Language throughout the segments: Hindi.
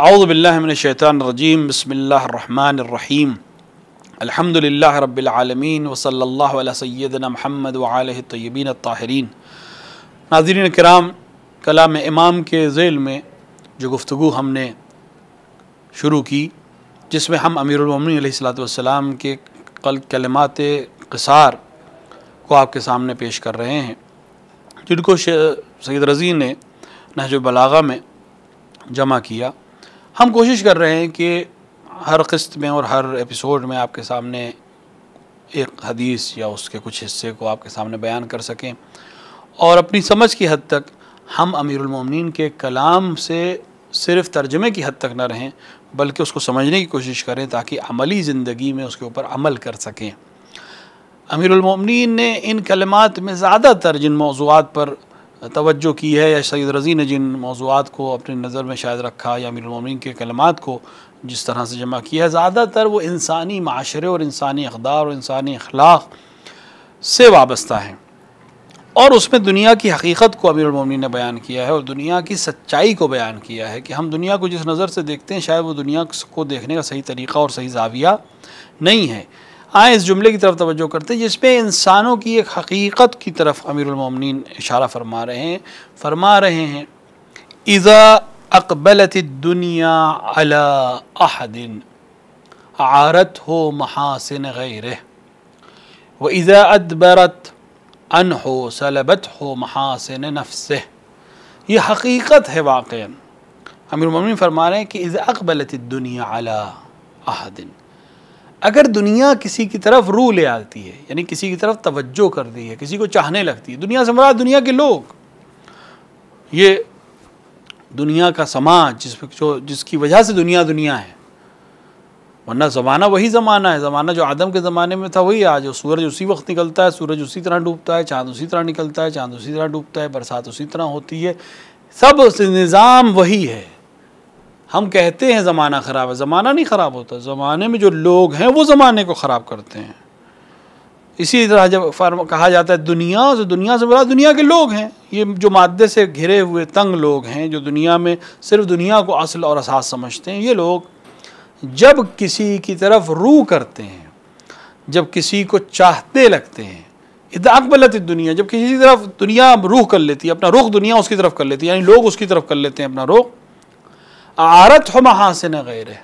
औज़ु बिल्लाहि मिनश्शैतानिर्रजीम बिस्मिल्लाहिर्रहमानिर्रहीम अल्हम्दुलिल्लाहि रब्बिल आलमीन व सल्लल्लाहु अला सय्यिदिना मुहम्मद व आलिहि तय्यबीन अत्ताहिरीन। नाज़रीन किराम, कलाम इमाम के ज़ैल में जो गुफ्तगू हमने शुरू की, जिसमें हम अमीरुल मोमिनीन अलैहिस्सलातु वस्सलाम के कलिमात क़िसार को आपके सामने पेश कर रहे हैं, जिनको सैयद रज़ी ने नहजुल बलागा में जमा किया। हम कोशिश कर रहे हैं कि हर क़िस्त में और हर एपिसोड में आपके सामने एक हदीस या उसके कुछ हिस्से को आपके सामने बयान कर सकें और अपनी समझ की हद तक हम अमीरुल मोमिनीन के कलाम से सिर्फ़ तर्जमे की हद तक न रहें, बल्कि उसको समझने की कोशिश करें ताकि अमली ज़िंदगी में उसके ऊपर अमल कर सकें। अमीरुल मोमिनीन ने इन कलिमात में ज़्यादातर जिन मौज़ूआत पर तवज्जो की है, या सैयद रज़ी ने जिन मौज़ूआत को अपनी नज़र में शायद रखा, या अमीरुल मोमिनीन के कलिमात को जिस तरह से जमा किया है, ज़्यादातर वो इंसानी माशरे और इंसानी अक़दार और इंसानी अखलाक़ से वाबस्ता है, और उसमें दुनिया की हकीकत को अमीरुल मोमिनीन ने बयान किया है और दुनिया की सच्चाई को बयान किया है कि हम दुनिया को जिस नज़र से देखते हैं शायद वो दुनिया को देखने का सही तरीक़ा और सही ज़ाविया नहीं है। आए इस जुमले की तरफ तवज्जो करते हैं जिसमें इंसानों की एक हकीकत की तरफ अमीरुल मोमिनीन इशारा फरमा रहे हैं इज़ा अक़बलति दुनिया अला अहदिन आरत हो महासिन गैरिह व इज़ा अदबरत अनहो सलबत हो महासिन नफ्सिह। ये हकीकत है वाक़अन। अमीरुल मोमिनीन फरमा रहे हैं कि इज़ा अक़बलति दुनिया अला अहदिन, अगर दुनिया किसी की तरफ रूह ले आती है, यानी किसी की तरफ तवज्जो कर दी है, किसी को चाहने लगती है, दुनिया से मुराद दुनिया के लोग, ये दुनिया का समाज जिसकी वजह से दुनिया है, वरना ज़माना वही ज़माना है। ज़माना जो आदम के ज़माने में था वही आज। सूरज उसी वक्त निकलता है, सूरज उसी तरह डूबता है, चाँद उसी तरह निकलता है, चाँद उसी तरह डूबता है, बरसात उसी तरह होती है, सब निज़ाम वही है। हम कहते हैं ज़माना ख़राब है, ज़माना नहीं ख़राब होता, ज़माने में जो लोग हैं वो ज़माने को ख़राब करते हैं। इसी तरह जब कहा जाता है दुनिया से बड़ा दुनिया के लोग हैं, ये जो मादे से घिरे हुए तंग लोग हैं, जो दुनिया में सिर्फ दुनिया को असल और असास समझते हैं, ये लोग जब किसी की तरफ रूह करते हैं, जब किसी को चाहते लगते हैं, इज़ा अक़बलत दुनिया, जब किसी की तरफ दुनिया रूह कर लेती है, अपना रुख दुनिया उसकी तरफ कर लेती है, यानी लोग उसकी तरफ कर लेते हैं अपना रुख, आरत हो महासिन गैरिह,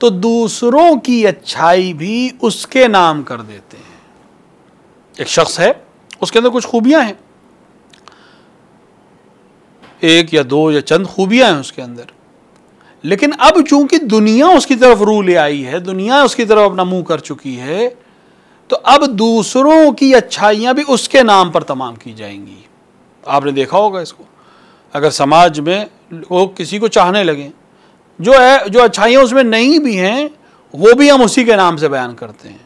तो दूसरों की अच्छाई भी उसके नाम कर देते हैं। एक शख्स है, उसके अंदर कुछ खूबियां हैं, एक या दो या चंद खूबियां हैं उसके अंदर, लेकिन अब चूंकि दुनिया उसकी तरफ रूह ले आई है, दुनिया उसकी तरफ अपना मुंह कर चुकी है, तो अब दूसरों की अच्छाइयां भी उसके नाम पर तमाम की जाएंगी। आपने देखा होगा इसको, अगर समाज में लोग किसी को चाहने लगें, जो अच्छाइयाँ उसमें नहीं भी हैं वो भी हम उसी के नाम से बयान करते हैं।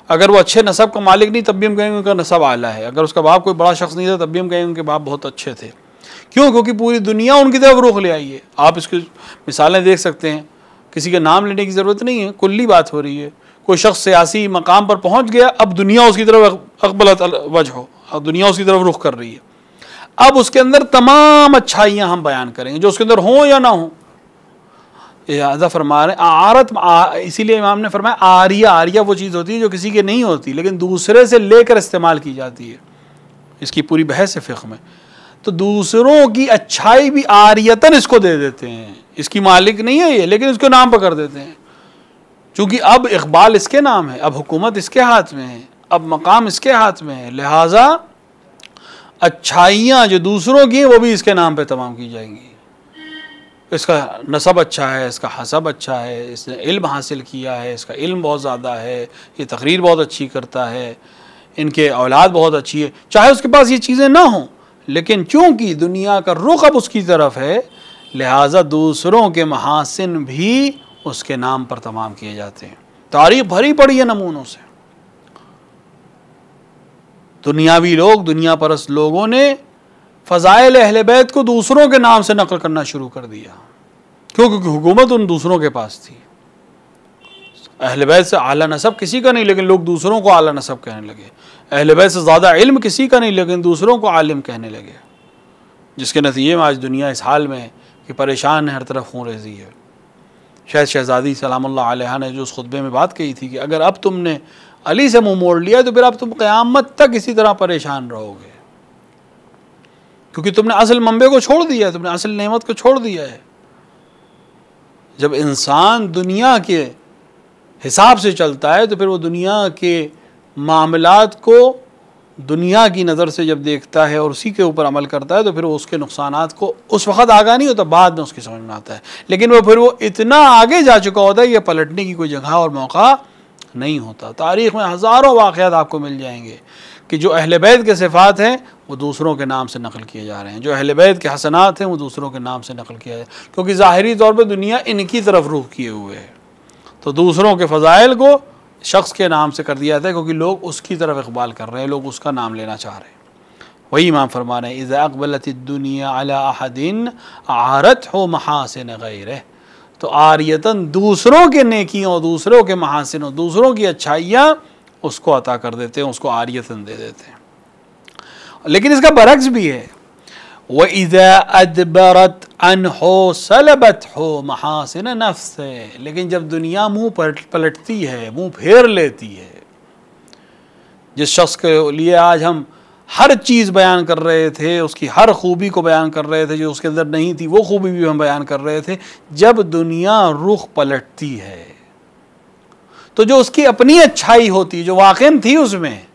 अगर वो अच्छे नसब का मालिक नहीं तब भी हम कहेंगे उनका नसब आला है, अगर उसका बाप कोई बड़ा शख्स नहीं था तब भी हम कहेंगे उनके बाप बहुत अच्छे थे। क्यों? क्योंकि पूरी दुनिया उनकी तरफ रुख ले आई है। आप इसकी मिसालें देख सकते हैं, किसी का नाम लेने की ज़रूरत नहीं है, कुल्ली बात हो रही है। कोई शख्स सियासी मकाम पर पहुँच गया, अब दुनिया उसकी तरफ अक़बलत वजह हो, अब दुनिया उसकी तरफ रुख कर रही है। अब उसके अंदर तमाम अच्छाइयाँ हम बयान करेंगे, जो उसके अंदर हों या ना हों। लिहाजा फरमा रहे आरत, इसीलिए इमाम ने फरमाया आरिया वो चीज़ होती है जो किसी की नहीं होती लेकिन दूसरे से लेकर इस्तेमाल की जाती है। इसकी पूरी बहस है फ़िक़्ह में। तो दूसरों की अच्छाई भी आरियतन इसको दे देते हैं, इसकी मालिक नहीं है ये, लेकिन इसको नाम पर कर देते हैं। चूँकि अब इक़बाल इसके नाम है, अब हुकूमत इसके हाथ में है, अब मकाम इसके हाथ में है, लिहाजा अच्छाइयाँ जो दूसरों की हैं वो भी इसके नाम पे तमाम की जाएंगी। इसका नसब अच्छा है, इसका हसब अच्छा है, इसने इल्म हासिल किया है, इसका इल्म बहुत ज़्यादा है, ये तकरीर बहुत अच्छी करता है, इनके औलाद बहुत अच्छी है, चाहे उसके पास ये चीज़ें ना हों, लेकिन चूँकि दुनिया का रुख अब उसकी तरफ है, लिहाजा दूसरों के महासिन भी उसके नाम पर तमाम किए जाते हैं। तारीख़ भरी पड़ी है नमूनों से। दुनियावी लोग, दुनिया परस्त लोगों ने फ़ज़ाइल अहले बैत को दूसरों के नाम से नकल करना शुरू कर दिया। क्यों? क्योंकि हुकूमत उन दूसरों के पास थी। अहले बैत से आला नसब किसी का नहीं, लेकिन लोग दूसरों को आला नसब कहने लगे। अहले बैत से ज़्यादा इल्म किसी का नहीं, लेकिन दूसरों को आलिम कहने लगे, जिसके नतीजे में आज दुनिया इस हाल में है कि परेशान है, हर तरफ खून रेज़ी है। शायद शहज़ादी सलामुल्लाह अलैहा ने जो उस खुतबे में बात कही थी कि अगर अब तुमने अली से मुंह मोड़ लिया तो फिर अब तुम क़यामत तक इसी तरह परेशान रहोगे, क्योंकि तुमने असल मंबे को छोड़ दिया है, तुमने असल नेमत को छोड़ दिया है। जब इंसान दुनिया के हिसाब से चलता है तो फिर वो दुनिया के मामलात को दुनिया की नज़र से जब देखता है और उसी के ऊपर अमल करता है तो फिर वो उसके नुकसानात को उस वक़्त आगा नहीं होता, बाद में उसकी समझ में आता है। लेकिन वो फिर वो इतना आगे जा चुका होता है कि पलटने की कोई जगह और मौका नहीं होता। तारीख़ में हज़ारों वाक़यात आपको मिल जाएंगे कि जो अहले बैत के सिफ़ात हैं वो दूसरों के नाम से नकल किए जा रहे हैं, जो अहले बैत के हसनात हैं वो दूसरों के नाम से नकल किया जाए, क्योंकि ज़ाहिरी तौर पर दुनिया इनकी तरफ रुख किए हुए है। तो दूसरों के फ़ज़ाइल को शख्स के नाम से कर दिया जाता है, क्योंकि लोग उसकी तरफ इक़बाल कर रहे हैं, लोग उसका नाम लेना चाह रहे हैं। वही इमाम फरमा रहे हैं, इज़ा अक़बलति दुनिया अला अहदिन आरतहु महासिन गैरिह, तो आरियतन दूसरों के नेकियों, दूसरों के महासिनों, दूसरों की अच्छाइयाँ उसको अता कर देते हैं, उसको आरियतन दे देते हैं। लेकिन इसका बरक्स भी है, व इज़ा अदबरत अनहु सलबतहु महासिन नफ्से, लेकिन जब दुनिया मुँह पलटती है, मुँह फेर लेती है, जिस शख्स के लिए आज हम हर चीज़ बयान कर रहे थे, उसकी हर खूबी को बयान कर रहे थे, जो उसके अंदर नहीं थी वो खूबी भी हम बयान कर रहे थे, जब दुनिया रुख पलटती है तो जो उसकी अपनी अच्छाई होती है, जो वाक़ई थी उसमें,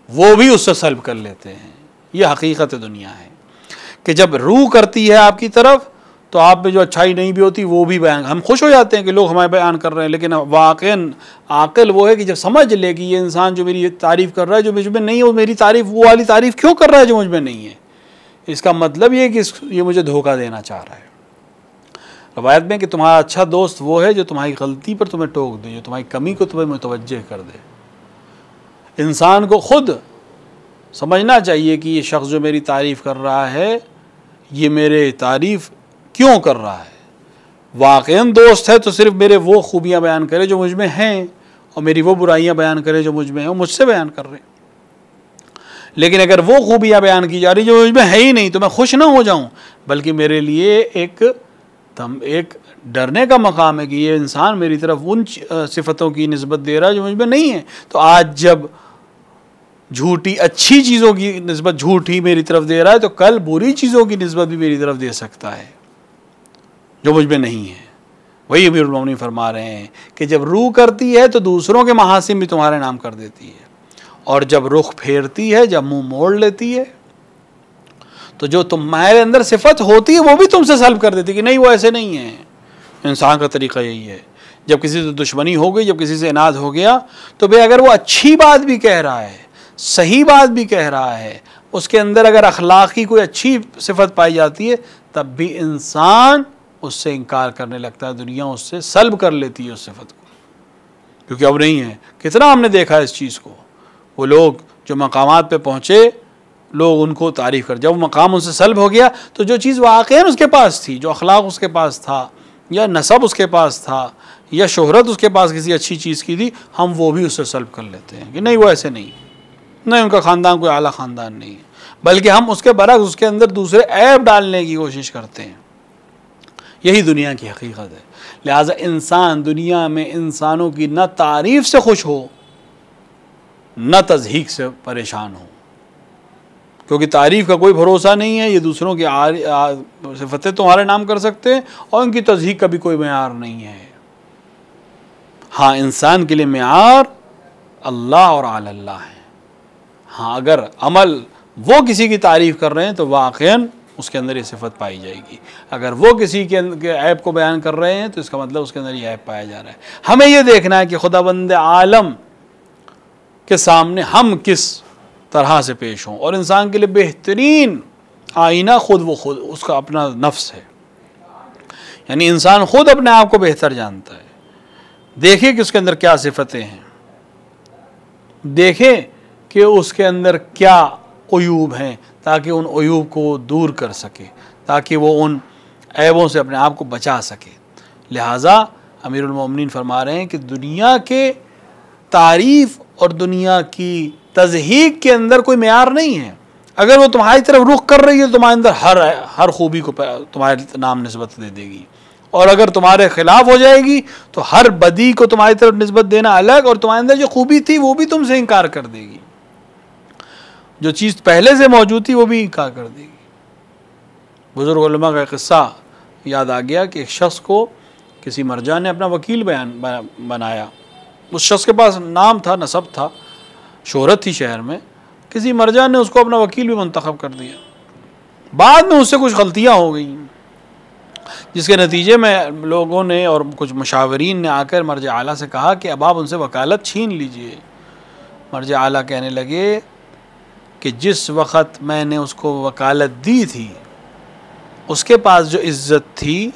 वो भी उससे सल्ब कर लेते हैं। ये हकीकत दुनिया है कि जब रूह करती है आपकी तरफ तो आप में जो अच्छाई नहीं भी होती वो भी बयान, हम खुश हो जाते हैं कि लोग हमारे बयान कर रहे हैं, लेकिन वाक़ई आक़िल वो है कि जब समझ ले कि ये इंसान जो मेरी तारीफ़ कर रहा है, जो मुझ में नहीं है, वो मेरी तारीफ़, वो वाली तारीफ़ क्यों कर रहा है जो मुझ में नहीं है, इसका मतलब ये कि ये मुझे धोखा देना चाह रहा है। रवायत में कि तुम्हारा अच्छा दोस्त वो है जो तुम्हारी गलती पर तुम्हें टोक दे, जो तुम्हारी कमी को तुम्हें मुतवज्जे कर दे। इंसान को खुद समझना चाहिए कि ये शख्स जो मेरी तारीफ़ कर रहा है, ये मेरे तारीफ़ क्यों कर रहा है। वाक़ईन दोस्त है तो सिर्फ मेरे वो खूबियाँ बयान करे जो मुझ में हैं, और मेरी वो बुराइयाँ बयान करे जो मुझ में हैं, वो मुझसे बयान कर रहे हैं। लेकिन अगर वो खूबियाँ बयान की जा रही जो मुझ में है ही नहीं, तो मैं खुश ना हो जाऊँ, बल्कि मेरे लिए एक डरने का मकाम है कि ये इंसान मेरी तरफ उन सिफ़तों की निस्बत दे रहा है जो मुझ में नहीं है। तो आज जब झूठी अच्छी चीज़ों की निस्बत झूठी मेरी तरफ दे रहा है, तो कल बुरी चीज़ों की निस्बत भी मेरी तरफ दे सकता है जो मुझ में नहीं है। वही अमीरुल मोमिनीन फरमा रहे हैं कि जब रूह करती है तो दूसरों के महासिन भी तुम्हारे नाम कर देती है, और जब रुख फेरती है, जब मुंह मोड़ लेती है, तो जो तुम्हारे अंदर सिफत होती है वो भी तुमसे सल्ब कर देती है कि नहीं वो ऐसे नहीं है। इंसान का तरीक़ा यही है, जब किसी से दुश्मनी हो गई, जब किसी से इनाद हो गया, तो भाई अगर वो अच्छी बात भी कह रहा है, सही बात भी कह रहा है, उसके अंदर अगर अखलाक की कोई अच्छी सिफत पाई जाती है, तब भी इंसान उससे इनकार करने लगता है, दुनिया उससे सल्ब कर लेती है उस सिफत को, क्योंकि अब नहीं है। कितना हमने देखा है इस चीज़ को, वो लोग जो मकामात पे पहुँचे, लोग उनको तारीफ़ कर, जब वो मकाम उनसे सल्ब हो गया तो जो चीज़ वाक़ईन उसके पास थी, जो अखलाक उसके पास था, या नसब उसके पास था, या शोहरत उसके पास किसी अच्छी चीज़ की थी, हम वो भी उससे सल्ब कर लेते हैं कि नहीं वो ऐसे नहीं, नहीं उनका ख़ानदान कोई आला ख़ानदान नहीं है, बल्कि हम उसके बरक्स उसके अंदर दूसरे ऐब डालने की कोशिश करते हैं। यही दुनिया की हकीकत है। लिहाजा इंसान दुनिया में इंसानों की न तारीफ़ से खुश हो, न तज़हीक से परेशान हो, क्योंकि तारीफ़ का कोई भरोसा नहीं है। ये दूसरों की सिफ़तें तुम्हारे नाम कर सकते हैं और उनकी तज़हीक का भी कोई मेयार नहीं है। हाँ, इंसान के लिए मेयार अल्लाह और अल्लाह है। हाँ, अगर अमल वो किसी की तारीफ़ कर रहे हैं तो वाक़ईन उसके अंदर ये सिफत पाई जाएगी। अगर वो किसी के ऐब को बयान कर रहे हैं तो इसका मतलब उसके अंदर ये ऐब पाया जा रहा है। हमें ये देखना है कि खुदाबंद आलम के सामने हम किस तरह से पेश हों, और इंसान के लिए बेहतरीन आईना खुद उसका अपना नफ्स है। यानी इंसान खुद अपने आप को बेहतर जानता है। देखे कि उसके अंदर क्या सिफतें हैं, देखे कि उसके अंदर क्या उयूब हैं, ताकि उन उयूब को दूर कर सके, ताकि वो उन ऐबों से अपने आप को बचा सके। लिहाजा अमीरुल मोमिनीन फरमा रहे हैं कि दुनिया के तारीफ़ और दुनिया की तज़हीक के अंदर कोई मेयार नहीं है। अगर वो तुम्हारी तरफ रुख कर रही है तो तुम्हारे अंदर हर खूबी को तुम्हारे नाम निस्बत दे देगी, और अगर तुम्हारे खिलाफ हो जाएगी तो हर बदी को तुम्हारी तरफ निस्बत देना अलग, और तुम्हारे अंदर जो खूबी थी वो भी तुमसे इनकार कर देगी, जो चीज़ पहले से मौजूद थी वो भी इनकार कर देगी। बुजुर्ग उलमा का किस्सा याद आ गया कि एक शख्स को किसी मर्जा ने अपना वकील बनाया। उस शख्स के पास नाम था, नसब था, शोहरत थी शहर में। किसी मर्जा ने उसको अपना वकील भी मुंतखब कर दिया। बाद में उससे कुछ गलतियाँ हो गई, जिसके नतीजे में लोगों ने और कुछ मुशावरीन ने आकर मर्ज आला से कहा कि अब आप उनसे वकालत छीन लीजिए। मर्ज आला कहने लगे कि जिस वक़्त मैंने उसको वकालत दी थी उसके पास जो इज़्ज़त थी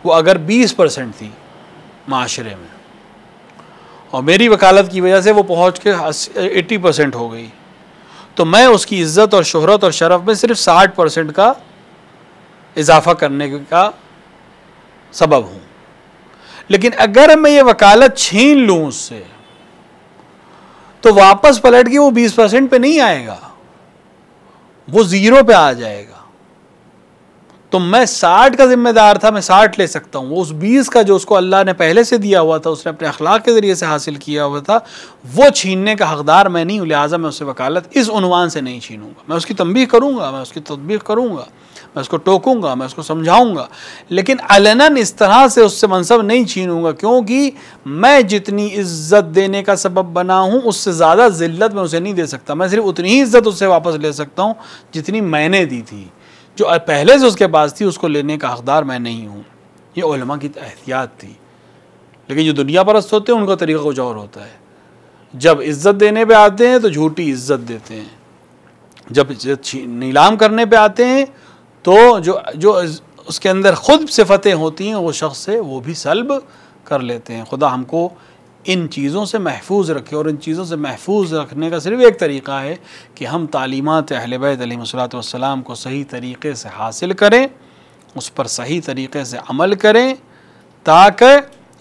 वो अगर 20% थी माशरे में, और मेरी वकालत की वजह से वो पहुँच के 80% हो गई, तो मैं उसकी इज़्ज़त और शोहरत और शरफ़ में सिर्फ 60% का इजाफ़ा करने का सबब हूँ। लेकिन अगर मैं ये वकालत छीन लूँ उससे तो वापस पलट के वो 20% पे नहीं आएगा, वो 0 पे आ जाएगा। तो मैं 60 का जिम्मेदार था, मैं 60 ले सकता हूँ। वो उस 20 का जो उसको अल्लाह ने पहले से दिया हुआ था, उसने अपने अखलाक के ज़रिए से हासिल किया हुआ था, वो छीनने का हकदार मैं नहीं हूँ। लिहाजा मैं उससे वकालत इस उन्वान से नहीं छीनूंगा। मैं उसकी तंबीह करूँगा, मैं उसकी तदबीर करूँगा, मैं उसको टोकूँगा, मैं उसको समझाऊँगा, लेकिन अलनन इस तरह से उससे मनसब नहीं छीनूँगा, क्योंकि मैं जितनी इज़्ज़त देने का सबब बना हूँ उससे ज़्यादा ज़िल्लत मैं उसे नहीं दे सकता। मैं सिर्फ उतनी ही इज़्ज़त उससे वापस ले सकता हूँ जितनी मैंने दी थी। जो पहले से उसके पास थी उसको लेने का हकदार मैं नहीं हूँ। ये उलमा की एहतियात थी। लेकिन जो दुनिया परस्त होते हैं उनका तरीका कुछ और होता है। जब इज़्ज़त देने पे आते हैं तो झूठी इज़्ज़त देते हैं, जब नीलाम करने पे आते हैं तो जो उसके अंदर ख़ुद सिफ़तें होती हैं वो शख्स से वो भी सल्ब कर लेते हैं। खुदा हमको इन चीज़ों से महफूज रखे, और इन चीज़ों से महफूज रखने का सिर्फ एक तरीक़ा है कि हम तालीमात अहले बैत अलैहिस्सलातु वस्सलाम को सही तरीक़े से हासिल करें, उस पर सही तरीक़े से अमल करें, ताकि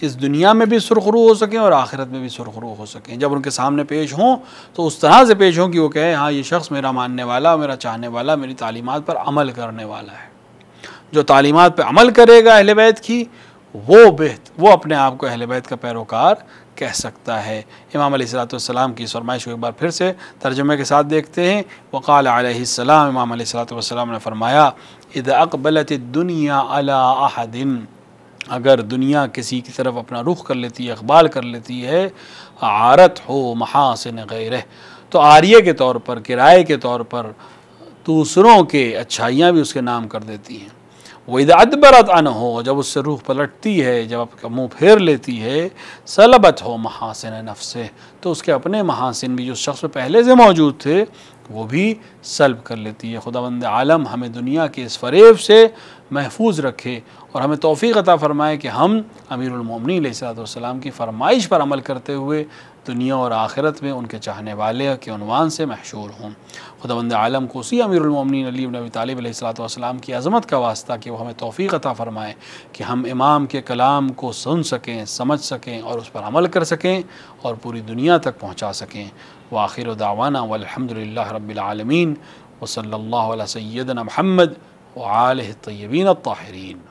इस दुनिया में भी सुरखरू हो सकें और आखिरत में भी सुरखरू हो सकें। जब उनके सामने पेश हों तो उस तरह से पेश हों कि वो कहें हाँ ये शख्स मेरा मानने वाला, मेरा चाहने वाला, मेरी तालीमात पर अमल करने वाला है। जो तालीमात पर अमल करेगा अहले बैत की, वो अपने आप को अहले बैत का पैरोकार कह सकता है। इमाम अलैहिस्सलाम की फरमाइश को एक बार फिर से तर्जुमे के साथ देखते हैं। वक़ाल अलैहिस्सलाम, इमाम अलैहिस्सलाम ने फरमाया, इज़ा अक़बलत दुनिया अला अहदिन, अगर दुनिया किसी की तरफ अपना रुख कर लेती है, इक़बाल कर लेती है, आरत हो महासिन गैरह, तो आरिये के तौर पर, किराए के तौर पर दूसरों के अच्छाइयाँ भी उसके नाम कर देती हैं। वो इज़ा अदबरत अन हो, जब उससे रूह पलटती है, जब आपका मुँह फेर लेती है, सलबत हो महासिन नफ्से, तो उसके अपने महासिन भी जो शख्स पहले से मौजूद थे वो भी सल्ब कर लेती है। खुदावंद आलम हमें दुनिया के इस फ़रेब से महफूज रखे और हमें तौफ़ीक़ अता फ़रमाए कि हम अमीरुल मोमिनीन अलैहिस्सलाम की फ़रमाइश पर अमल करते हुए दुनिया और आखिरत में उनके चाहने वाले के उन्वान से महशूर हों। खुदावंद आलम को उसी अमीरुल मोमिनीन अली इब्न अबी तालिब अलैहिस्सलाम की अज़मत का वास्ता कि वो हमें तौफ़ीक़ अता फ़रमाए कि हम इमाम के कलाम को सुन सकें, समझ सकें और उस पर अमल कर सकें और पूरी दुनिया तक पहुँचा सकें। व आखिर दावाना वल्हम्दुलिल्लाहि रब्बिल आलमीन व सल्लल्लाहु अला सय्यिदना मुहम्मद व आलिहि त्तय्यबीन अत्ताहिरीन।